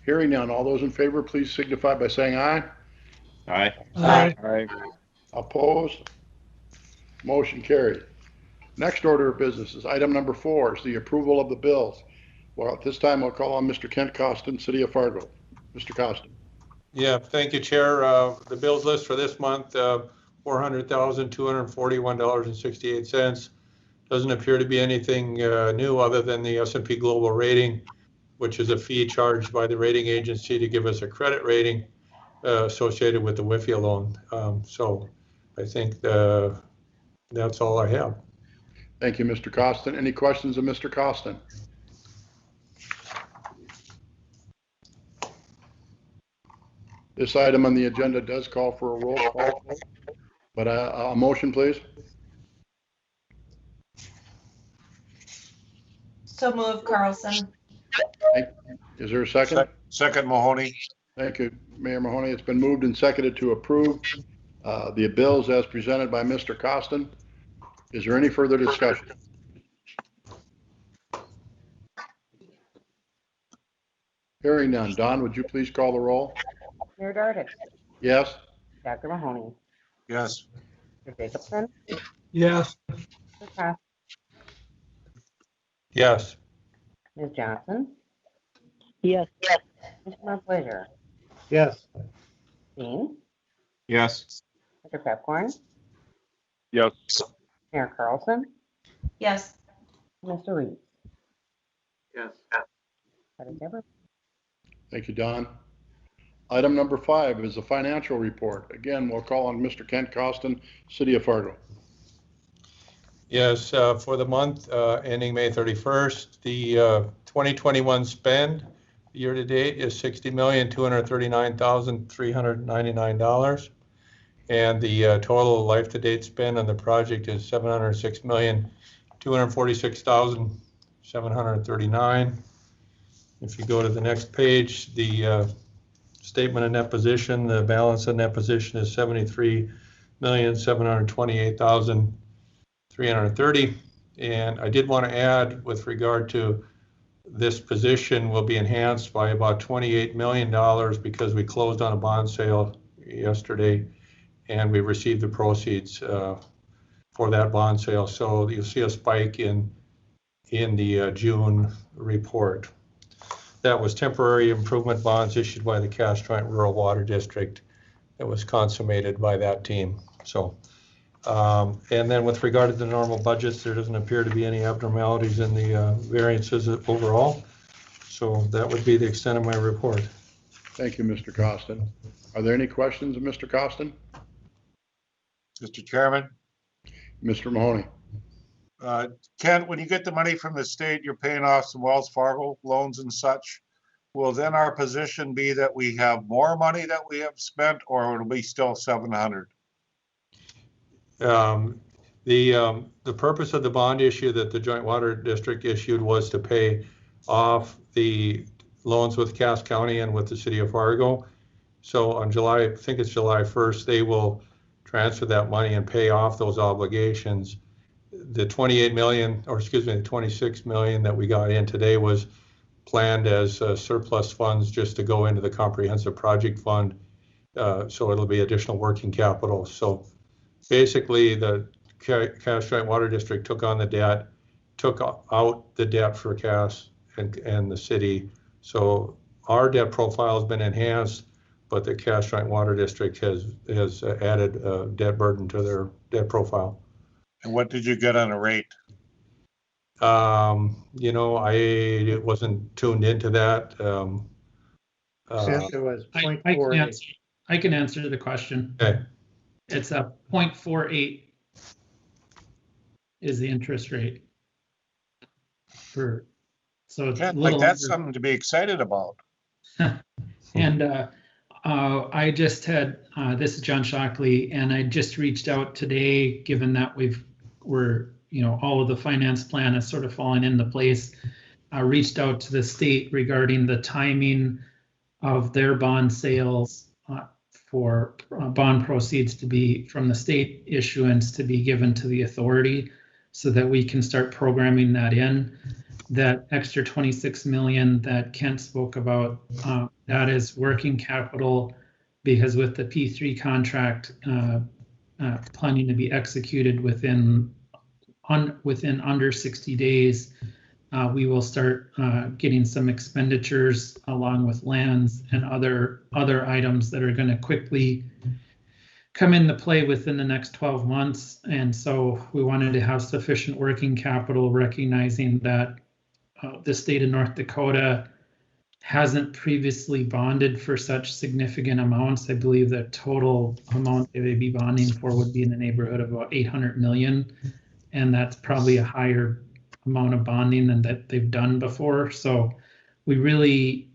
Hearing none, all those in favor, please signify by saying aye. Aye. Aye. Aye. Opposed? Motion carried. Next order of business is item number 4, is the approval of the bills. Well, at this time, I'll call on Mr. Kent Costin, City of Fargo. Mr. Costin. Yeah, thank you, Chair. The bills list for this month, $400,241.68. Doesn't appear to be anything new other than the S&P Global rating, which is a fee charged by the rating agency to give us a credit rating associated with the WIFIA loan. So I think that's all I have. Thank you, Mr. Costin. Any questions of Mr. Costin? This item on the agenda does call for a roll call, but a motion, please. So move, Carlson. Is there a second? Second, Mahoney. Thank you, Mayor Mahoney. It's been moved and seconded to approve the bills as presented by Mr. Costin. Is there any further discussion? Hearing none. Don, would you please call the roll? Mayor Darden. Yes? Dr. Mahoney. Yes. Mr. Jacobson. Yes. Mr. Costin. Yes. Ms. Johnson. Yes. Mr. Montplaisir. Yes. Dean. Yes. Mr. Pepcorn. Yes. Mayor Carlson. Yes. Mr. Reed. Yes. That is everything. Thank you, Don. Item number 5 is the financial report. Again, we'll call on Mr. Kent Costin, City of Fargo. Yes, for the month ending May 31st, the 2021 spend year to date is $60,239,399. And the total life to date spend on the project is $706,246,739. If you go to the next page, the statement of net position, the balance of net position is $73,728,330. And I did want to add, with regard to this position, will be enhanced by about $28 million because we closed on a bond sale yesterday and we received the proceeds for that bond sale. So you'll see a spike in the June report. That was temporary improvement bonds issued by the Cass Joint Rural Water District. It was consummated by that team. So, and then with regard to the normal budgets, there doesn't appear to be any abnormalities in the variances overall. So that would be the extent of my report. Thank you, Mr. Costin. Are there any questions of Mr. Costin? Mr. Chairman. Mr. Mahoney. Ken, when you get the money from the state, you're paying off some Wells Fargo loans and such. Will then our position be that we have more money that we have spent, or it'll be still 700? The purpose of the bond issue that the Joint Water District issued was to pay off the loans with Cass County and with the City of Fargo. So on July, I think it's July 1st, they will transfer that money and pay off those obligations. The 28 million, or excuse me, the 26 million that we got in today was planned as surplus funds just to go into the comprehensive project fund. So it'll be additional working capital. So basically the Cass Joint Water District took on the debt, took out the debt for Cass and the city. So our debt profile has been enhanced, but the Cass Joint Water District has added a debt burden to their debt profile. And what did you get on a rate? You know, I wasn't tuned into that. It was I can answer the question. Okay. It's a 0.48 is the interest rate. So it's a little That's under. something to be excited about. And I just had, this is John Shockley, and I just reached out today, given that all of the finance plan is sort of falling into place. I reached out to the state regarding the timing of their bond sales for bond proceeds to be from the state issuance to be given to the authority so that we can start programming that in. That extra 26 million that Kent spoke about that is working capital, because with the P3 contract planning to be executed within under 60 days, we will start getting some expenditures along with lands and other items that are going to quickly come into play within the next 12 months. And so we wanted to have sufficient working capital, recognizing that the state of North Dakota hasn't previously bonded for such significant amounts. I believe the total amount they would be bonding for would be in the neighborhood of about 800 million. And that's probably a higher amount of bonding than that they've done before. So we really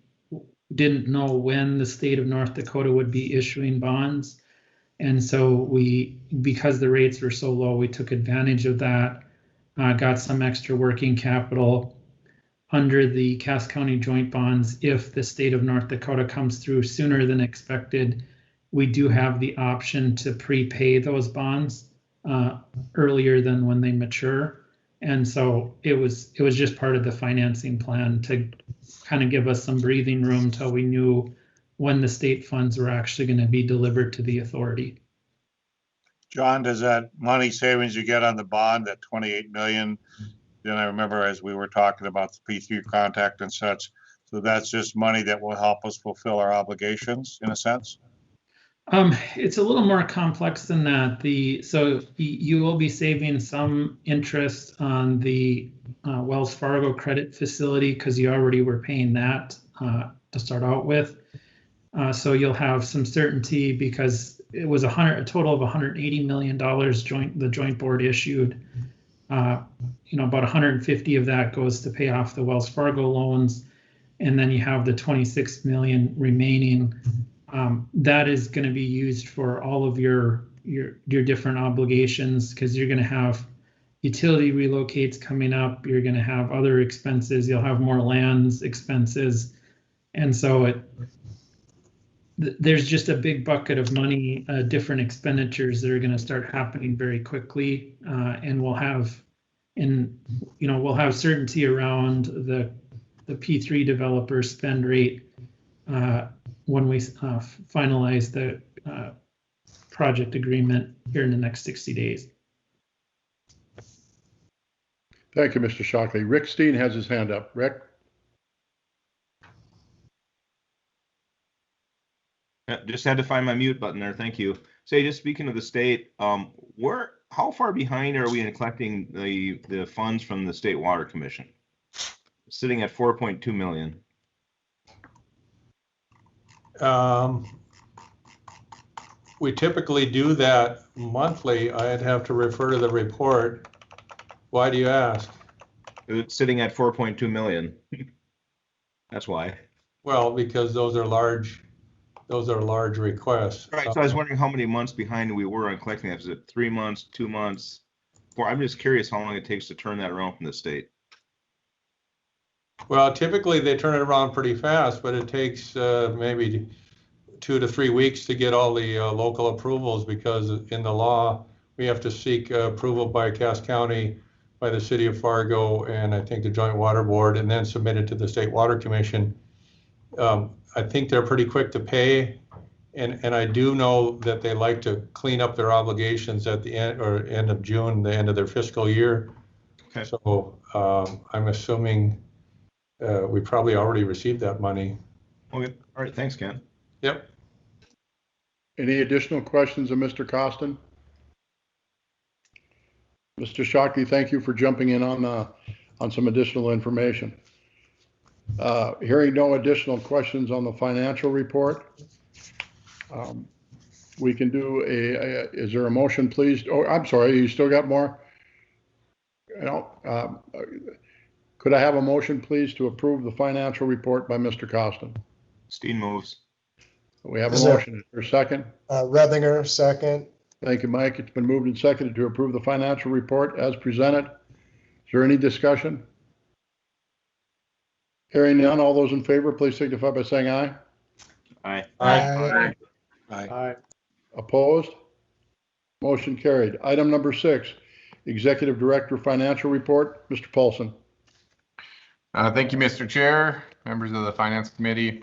didn't know when the state of North Dakota would be issuing bonds. And so because the rates were so low, we took advantage of that, got some extra working capital under the Cass County joint bonds. If the state of North Dakota comes through sooner than expected, we do have the option to prepay those bonds earlier than when they mature. And so it was just part of the financing plan to kind of give us some breathing room till we knew when the state funds were actually going to be delivered to the authority. John, does that money savings you get on the bond, that 28 million, then I remember as we were talking about the P3 contact and such, so that's just money that will help us fulfill our obligations in a sense? It's a little more complex than that. So you will be saving some interest on the Wells Fargo credit facility because you already were paying that to start out with. So you'll have some certainty because it was a total of $180 million the joint board issued. About 150 of that goes to pay off the Wells Fargo loans, and then you have the 26 million remaining. That is going to be used for all of your different obligations because you're going to have utility relocates coming up. You're going to have other expenses. You'll have more lands expenses, and so there's just a big bucket of money, different expenditures that are going to start happening very quickly, and we'll have certainty around the P3 developer spend rate when we finalize the project agreement here in the next 60 days. Thank you, Mr. Shockley. Rick Steen has his hand up. Rick? Just had to find my mute button there. Thank you. Say, just speaking of the state, how far behind are we in collecting the funds from the State Water Commission? Sitting at 4.2 million. We typically do that monthly. I'd have to refer to the report. Why do you ask? It's sitting at 4.2 million. That's why. Well, because those are large requests. Right. So I was wondering how many months behind we were on collecting that. Is it 3 months, 2 months? I'm just curious how long it takes to turn that around from the state. Well, typically they turn it around pretty fast, but it takes maybe 2 to 3 weeks to get all the local approvals because in the law, we have to seek approval by Cass County, by the city of Fargo, and I think the Joint Water Board, and then submit it to the State Water Commission. I think they're pretty quick to pay, and I do know that they like to clean up their obligations at the end of June, the end of their fiscal year. Okay. So I'm assuming we probably already received that money. Okay. All right. Thanks, Ken. Yep. Any additional questions of Mr. Costin? Mr. Shockley, thank you for jumping in on some additional information. Hearing no additional questions on the financial report, we can do is there a motion, please? Oh, I'm sorry, you still got more? Could I have a motion, please, to approve the financial report by Mr. Costin? Steen moves. We have a motion. Is there a second? Rethinger, second. Thank you, Mike. It's been moved and seconded to approve the financial report as presented. Is there any discussion? Hearing none, all those in favor, please signify by saying aye. Aye. Aye. Aye. Opposed? Motion carried. Item number 6, Executive Director Financial Report, Mr. Paulsen. Thank you, Mr. Chair, members of the Finance Committee.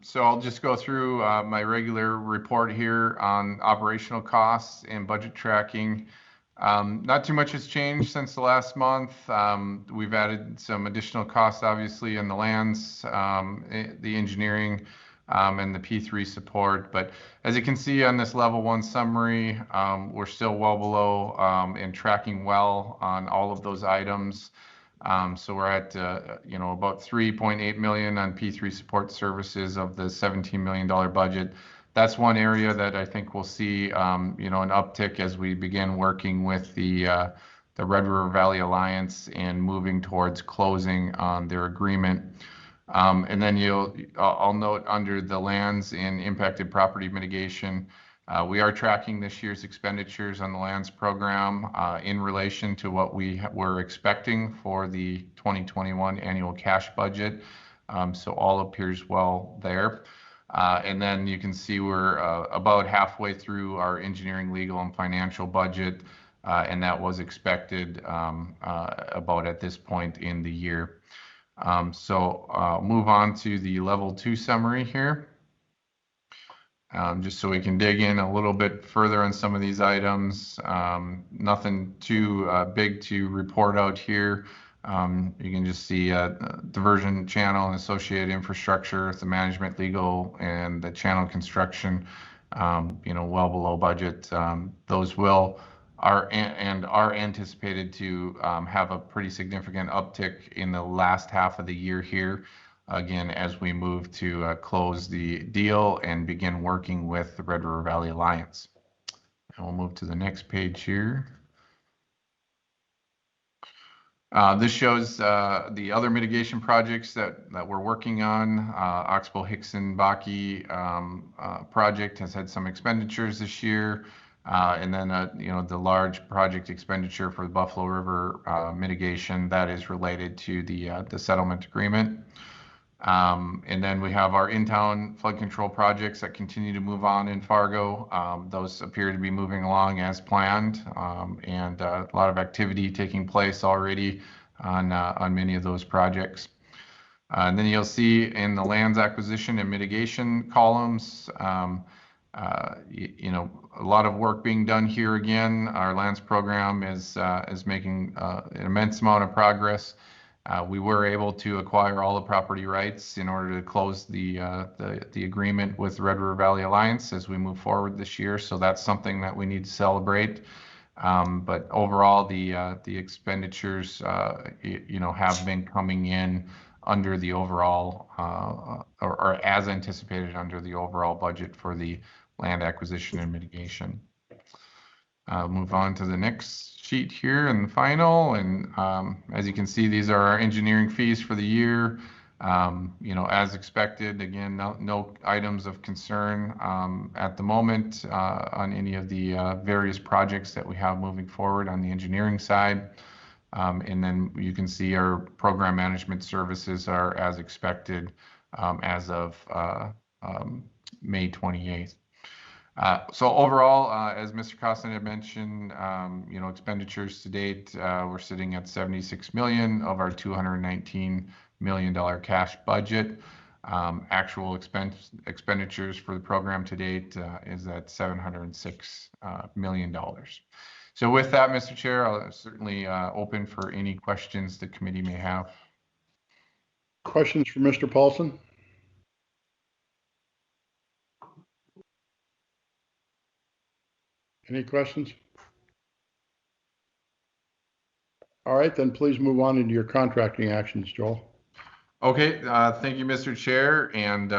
So I'll just go through my regular report here on operational costs and budget tracking. Not too much has changed since the last month. We've added some additional costs, obviously, in the lands, the engineering, and the P3 support. But as you can see on this level 1 summary, we're still well below and tracking well on all of those items. So we're at, about 3.8 million on P3 support services of the $17 million budget. That's one area that I think we'll see, an uptick as we begin working with the Red River Valley Alliance and moving towards closing on their agreement. And then I'll note under the lands and impacted property mitigation, we are tracking this year's expenditures on the lands program in relation to what we were expecting for the 2021 annual cash budget. So all appears well there. And then you can see we're about halfway through our engineering, legal, and financial budget, and that was expected about at this point in the year. So I'll move on to the level 2 summary here. Just so we can dig in a little bit further on some of these items. Nothing too big to report out here. You can just see diversion channel and associated infrastructure, the management, legal, and the channel construction, well below budget. Those are anticipated to have a pretty significant uptick in the last half of the year here. Again, as we move to close the deal and begin working with the Red River Valley Alliance. And we'll move to the next page here. This shows the other mitigation projects that we're working on. Oxbow Hickson Baki project has had some expenditures this year. And then, the large project expenditure for the Buffalo River mitigation that is related to the settlement agreement. And then we have our in-town flood control projects that continue to move on in Fargo. Those appear to be moving along as planned, and a lot of activity taking place already on many of those projects. And then you'll see in the lands acquisition and mitigation columns, a lot of work being done here again. Our lands program is making an immense amount of progress. We were able to acquire all the property rights in order to close the agreement with the Red River Valley Alliance as we move forward this year. So that's something that we need to celebrate. But overall, the expenditures, have been coming in under the overall, or as anticipated under the overall budget for the land acquisition and mitigation. Move on to the next sheet here and the final. And as you can see, these are our engineering fees for the year. As expected, again, no items of concern at the moment on any of the various projects that we have moving forward on the engineering side. And then you can see our program management services are as expected as of May 28th. So overall, as Mr. Costin had mentioned, expenditures to date, we're sitting at 76 million of our $219 million cash budget. Actual expenditures for the program to date is at $706 million. So with that, Mr. Chair, I'll certainly open for any questions the committee may have. Questions for Mr. Paulsen? Any questions? All right, then please move on into your contracting actions, Joel. Okay, thank you, Mr. Chair. And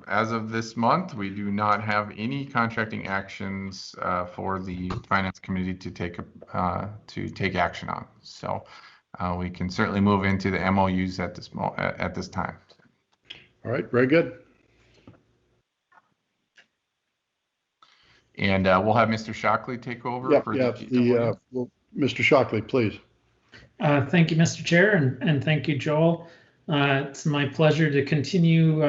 as of this month, we do not have any contracting actions for the Finance Committee to take action on. So we can certainly move into the MOUs at this time. All right, very good. And we'll have Mr. Shockley take over. Mr. Shockley, please. Thank you, Mr. Chair, and thank you, Joel. It's my pleasure to continue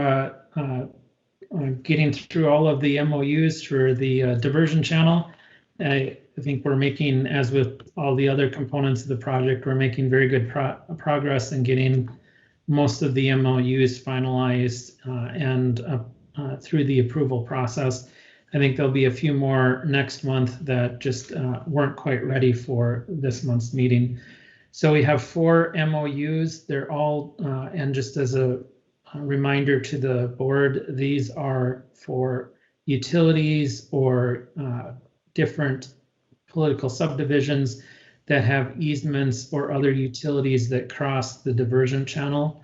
getting through all of the MOUs for the diversion channel. I think we're making, as with all the other components of the project, we're making very good progress in getting most of the MOUs finalized and through the approval process. I think there'll be a few more next month that just weren't quite ready for this month's meeting. So we have 4 MOUs. They're all, and just as a reminder to the board, these are for utilities or different political subdivisions that have easements or other utilities that cross the diversion channel.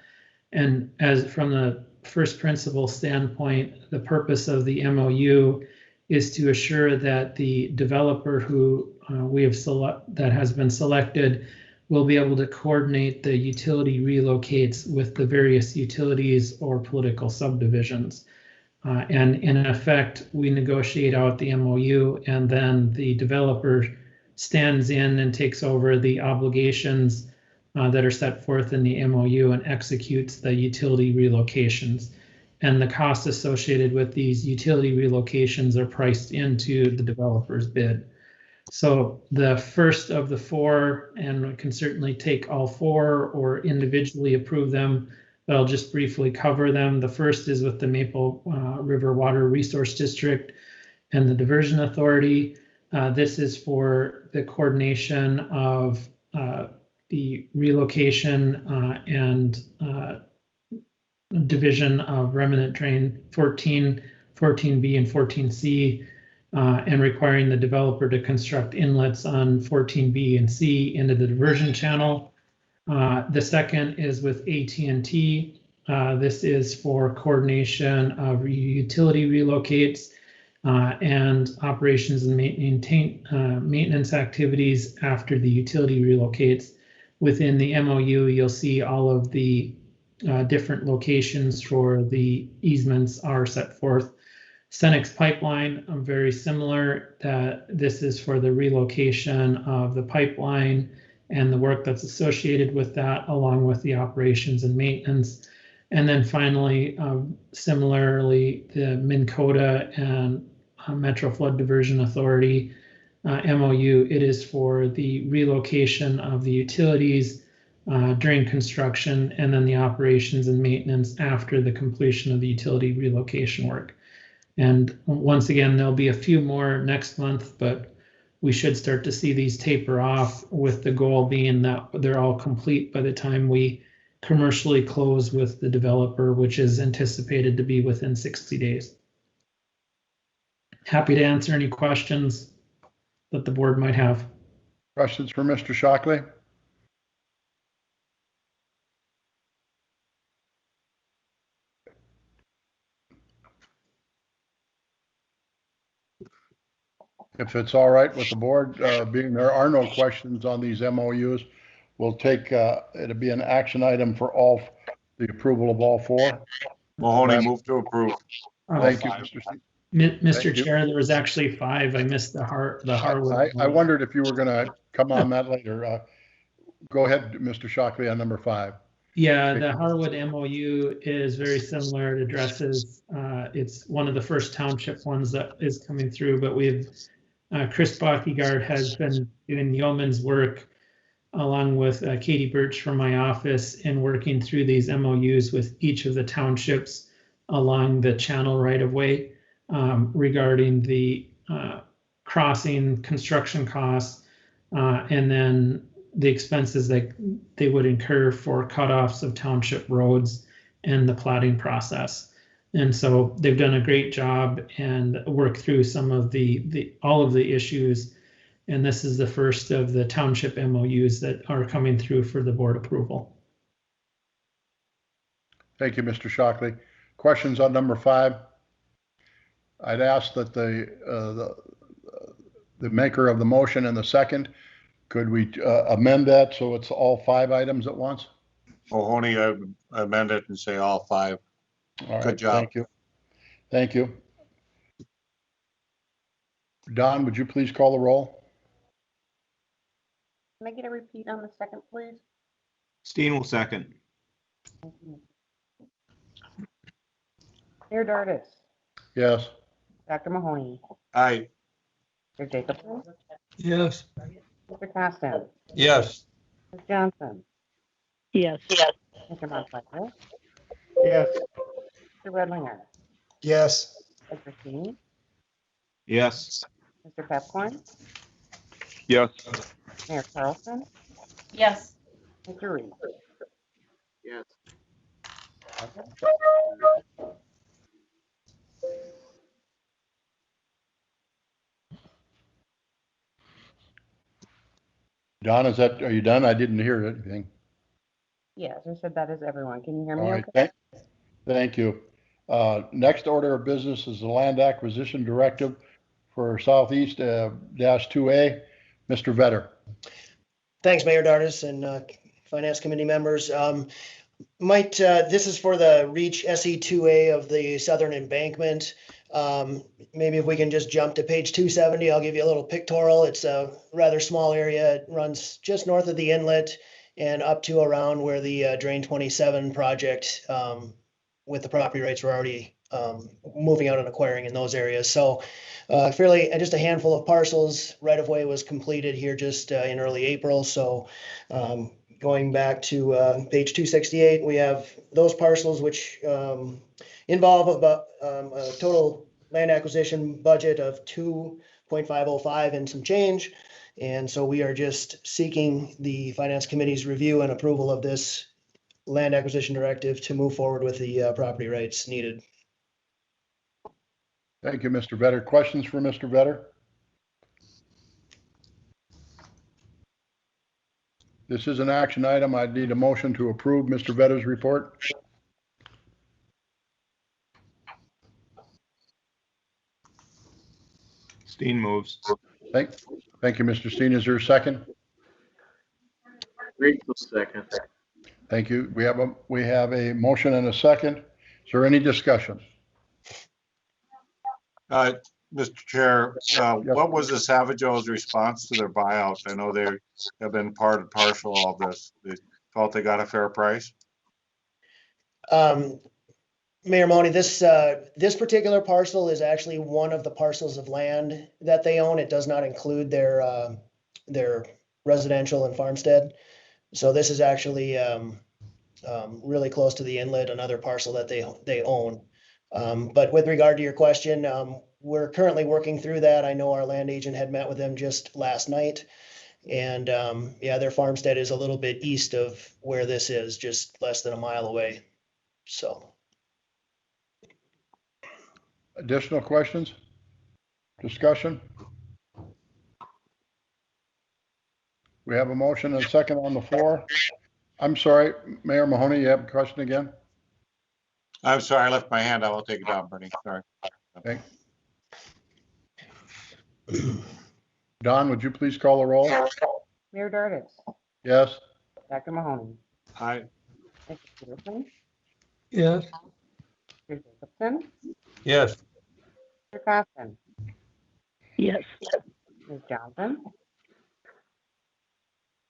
And as from the first principle standpoint, the purpose of the MOU is to assure that the developer who that has been selected will be able to coordinate the utility relocates with the various utilities or political subdivisions. And in effect, we negotiate out the MOU, and then the developer stands in and takes over the obligations that are set forth in the MOU and executes the utility relocations. And the costs associated with these utility relocations are priced into the developer's bid. So the first of the 4, and we can certainly take all 4 or individually approve them, but I'll just briefly cover them. The first is with the Maple River Water Resource District and the Diversion Authority. This is for the coordination of the relocation and division of remnant drain 14, 14B, and 14C, and requiring the developer to construct inlets on 14B and C into the diversion channel. The second is with AT&T. This is for coordination of utility relocates and operations and maintenance activities after the utility relocates. Within the MOU, you'll see all of the different locations for the easements are set forth. Senex Pipeline, very similar. This is for the relocation of the pipeline and the work that's associated with that, along with the operations and maintenance. And then finally, similarly, the Minn Kota and Metro Flood Diversion Authority MOU, it is for the relocation of the utilities during construction, and then the operations and maintenance after the completion of the utility relocation work. And once again, there'll be a few more next month, but we should start to see these taper off, with the goal being that they're all complete by the time we commercially close with the developer, which is anticipated to be within 60 days. Happy to answer any questions that the board might have. Questions for Mr. Shockley? If it's all right with the board, being there are no questions on these MOUs, we'll take, it'll be an action item for all, the approval of all 4. Mahoney, move to approve. Thank you, Five. Mr. Steve. Mr. Thank you. Chair, there was actually 5. I missed the Harwood. I wondered if you were going to come on that later. Go ahead, Mr. Shockley, on number 5. Yeah, the Harwood MOU is very similar. It addresses, it's one of the first township ones that is coming through, but we've, Chris Bockegard has been doing yeoman's work along with Katie Birch from my office in working through these MOUs with each of the townships along the channel right of way regarding the crossing, construction costs, and then the expenses that they would incur for cutoffs of township roads and the platting process. And so they've done a great job and worked through some of all of the issues. And this is the first of the township MOUs that are coming through for the board approval. Thank you, Mr. Shockley. Questions on number 5? I'd ask that the maker of the motion and the second, could we amend that so it's all 5 items at once? Mahoney, I amend it and say all 5. All right, Good job. Thank you. Thank you. Don, would you please call the roll? Can I get a repeat on the second, please? Steen will second. Mayor Dardis, Yes. Dr. Mahoney, Aye. Mr. Jacobson, Yes. Mr. Costin, Yes. Ms. Johnson, Yes. Mr. Montplaisir, Yes. Mr. Redlinger, Yes. Mr. King, Yes. Mr. Pepcorn, Yes. Mayor Carlson, Yes. Mr. Reed. Yes. Don, are you done? I didn't hear anything. Yes, I said that is everyone. Can you hear All me right, okay? thank you. Next order of business is the land acquisition directive for Southeast dash 2A. Mr. Vetter. Thanks, Mayor Dardis and Finance Committee members. This is for the REACH SE2A of the Southern Embankment. Maybe if we can just jump to page 270, I'll give you a little pictorial. It's a rather small area. It runs just north of the inlet and up to around where the Drain 27 project with the property rights were already moving out and acquiring in those areas. So just a handful of parcels. Right of way was completed here just in early April. So going back to page 268, we have those parcels which involve about a total land acquisition budget of 2.505 and some change. And so we are just seeking the Finance Committee's review and approval of this land acquisition directive to move forward with the property rights needed. Thank you, Mr. Vetter. Questions for Mr. Vetter? This is an action item. I need a motion to approve Mr. Vetter's report. Steen moves. Thank you, Mr. Steen. Is there a second? Reed will second. Thank you. We have a motion and a second. Is there any discussion? Mr. Chair, what was the Savage's response to their buyout? I know they have been part and parcel of this. They felt they got a fair price. Mayor Mahoney, this particular parcel is actually one of the parcels of land that they own. It does not include their residential and farmstead. So this is actually really close to the inlet, another parcel that they own. But with regard to your question, we're currently working through that. I know our land agent had met with them just last night. And their farmstead is a little bit east of where this is, just less than a mile away. So. Additional questions? Discussion? We have a motion and a second on the floor. I'm sorry, Mayor Mahoney, you have a question again? I'm sorry, I left my hand. I will take it down, Bernie. Sorry. Okay. Don, would you please call the roll? Mayor Dardis, Yes. Dr. Mahoney, Aye. Mr. Peterson, Yes. Mr. Jacobson, Yes. Mr. Costin, Yes. Ms. Johnson,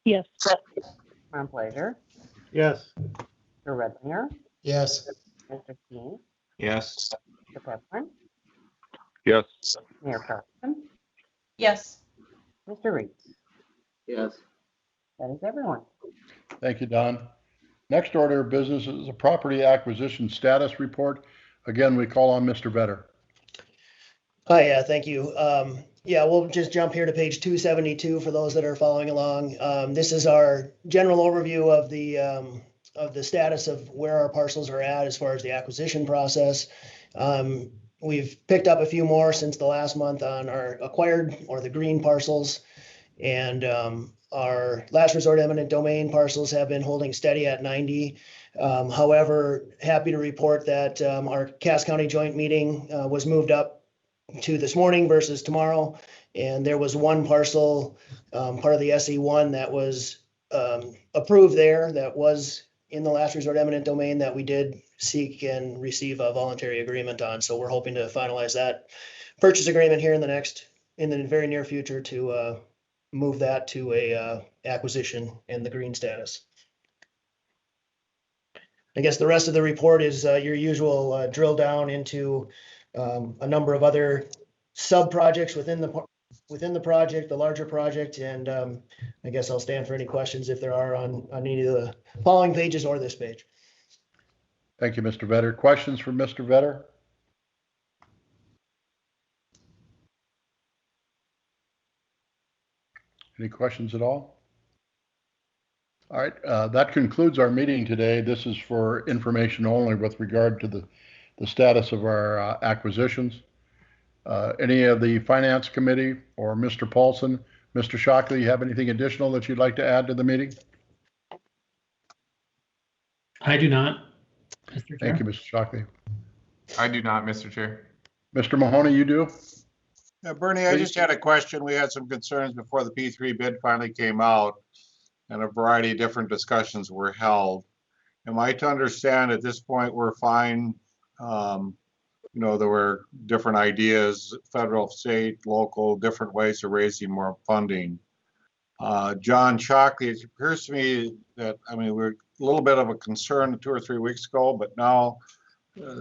Yes. Montplaisir, Yes. Mr. Redlinger, Yes. Mr. King, Yes. Mr. Pepcorn, Yes. Mayor Carlson, Yes. Mr. Reed. Yes. That is everyone. Thank you, Don. Next order of business is a property acquisition status report. Again, we call on Mr. Vetter. Hi, yeah, thank you. We'll just jump here to page 272 for those that are following along. This is our general overview of the status of where our parcels are at as far as the acquisition process. We've picked up a few more since the last month on our acquired or the green parcels. And our last resort eminent domain parcels have been holding steady at 90. However, happy to report that our Cass County joint meeting was moved up to this morning versus tomorrow. And there was one parcel, part of the SE1 that was approved there that was in the last resort eminent domain that we did seek and receive a voluntary agreement on. So we're hoping to finalize that purchase agreement here in the very near future to move that to a acquisition and the green status. I guess the rest of the report is your usual drill down into a number of other sub projects within within the project, the larger project, and I guess I'll stand for any questions if there are on any of the following pages or this page. Thank you, Mr. Vetter. Questions for Mr. Vetter? Any questions at all? All right, that concludes our meeting today. This is for information only with regard to the status of our acquisitions. Any of the Finance Committee or Mr. Paulsen, Mr. Shockley, you have anything additional that you'd like to add to the meeting? I do not, Mr. Chair. Thank you, Mr. Shockley. I do not, Mr. Chair. Mr. Mahoney, you do? Yeah, Bernie, I just had a question. We had some concerns before the P3 bid finally came out, and a variety of different discussions were held. Am I to understand at this point we're fine? You know, there were different ideas, federal, state, local, different ways of raising more funding. John Shockley, it appears to me that, I mean, we're a little bit of a concern 2 or 3 weeks ago, but now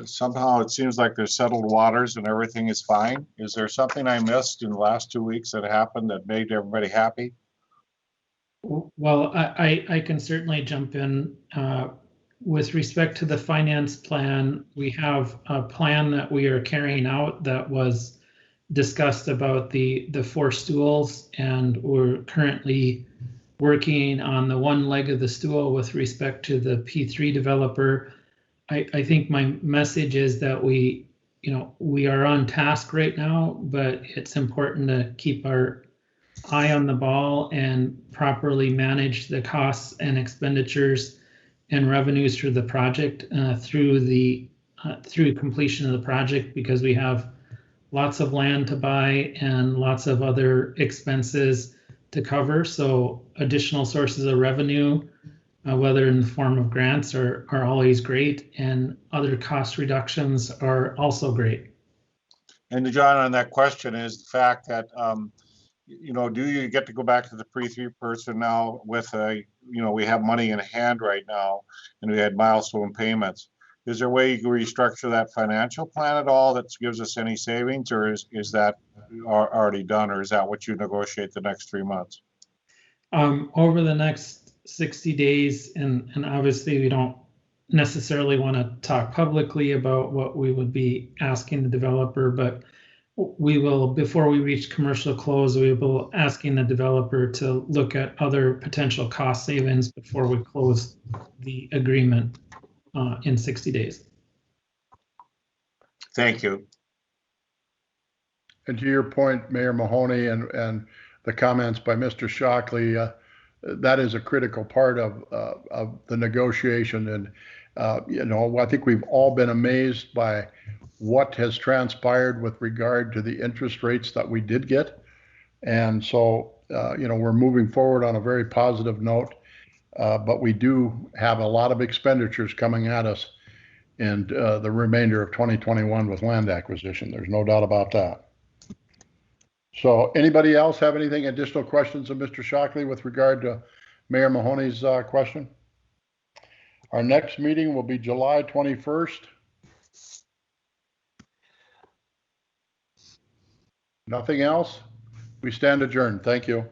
somehow it seems like there's settled waters and everything is fine. Is there something I missed in the last 2 weeks that happened that made everybody happy? Well, I can certainly jump in. With respect to the finance plan, we have a plan that we are carrying out that was discussed about the 4 stools, and we're currently working on the one leg of the stool with respect to the P3 developer. I think my message is that we are on task right now, but it's important to keep our eye on the ball and properly manage the costs and expenditures and revenues through the project through completion of the project, because we have lots of land to buy and lots of other expenses to cover. So additional sources of revenue, whether in the form of grants, are always great, and other cost reductions are also great. And John, on that question is the fact that, do you get to go back to the P3 person now with we have money in hand right now, and we had milestone payments. Is there a way you can restructure that financial plan at all that gives us any savings, or is that already done, or is that what you negotiate the next 3 months? Over the next 60 days, and obviously we don't necessarily want to talk publicly about what we would be asking the developer, but we will, before we reach commercial close, we will asking the developer to look at other potential cost savings before we close the agreement in 60 days. Thank you. And to your point, Mayor Mahoney, and the comments by Mr. Shockley, that is a critical part of the negotiation. And, I think we've all been amazed by what has transpired with regard to the interest rates that we did get. And so, we're moving forward on a very positive note, but we do have a lot of expenditures coming at us in the remainder of 2021 with land acquisition. There's no doubt about that. So anybody else have anything additional questions of Mr. Shockley with regard to Mayor Mahoney's question? Our next meeting will be July 21st. Nothing else? We stand adjourned. Thank you.